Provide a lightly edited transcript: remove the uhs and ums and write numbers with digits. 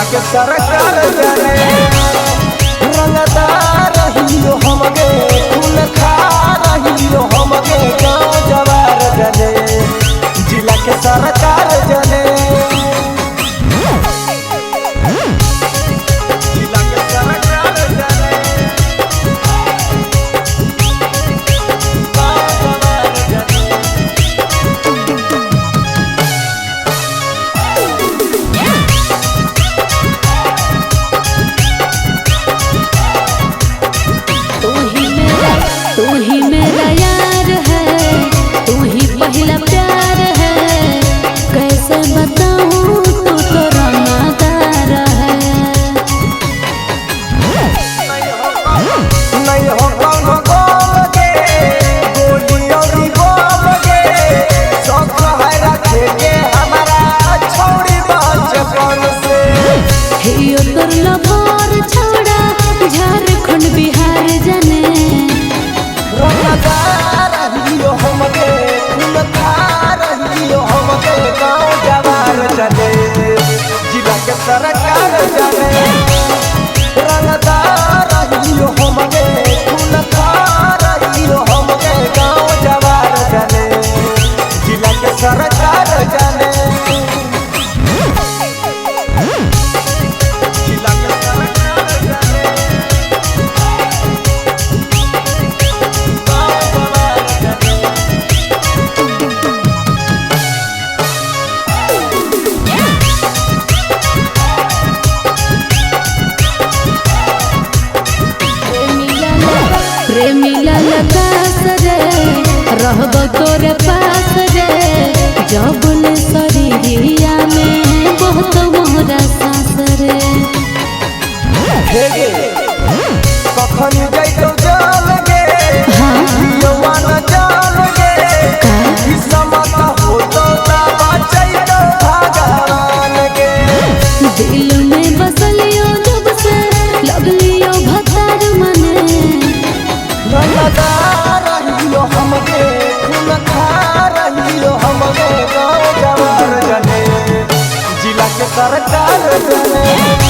जिला के सरकार जाने रंगदार रहियो हमके खून खा रहियो हमके गाँव जवार जाने जिला के सरकार जाने जिला के सरकार जाने गाँव जवार जाने तू ही मेरा यार है, तू ही पहला प्यार है। कैसे बताऊं तू तो रंगदार है। नहीं हो कौन बोल गे गोली और बोल गे शौक है रखे के हमारा छोड़ी बचपन से हियो तोर लभर छोड़ा झारखंड बिहार जाने रंगदार रहियो हमके खून खा रहियो हमके गाँव जवार जाने जिला के सरकार जाने रंगदार रहियो हमके खून खा रहियो हमके गाँव जवार जाने जिला के सरकार जाने जिला के सरकार जाने गाँव जवार जाने प्रेमी ललकास रे रहब तोरे पास रे जबुल शरीरिया में बहुत मोहरा सांस रे हेगे कखन जइतो जान गे यौवन जान गे किस्मत होतो ता बचैतो भगवान के दिल में बसलियो जब से लगलियो भतार मने रंगदार रहियो हमके खून खा रहियो हमके गाँव जवार जाने जिला के सरकार जाने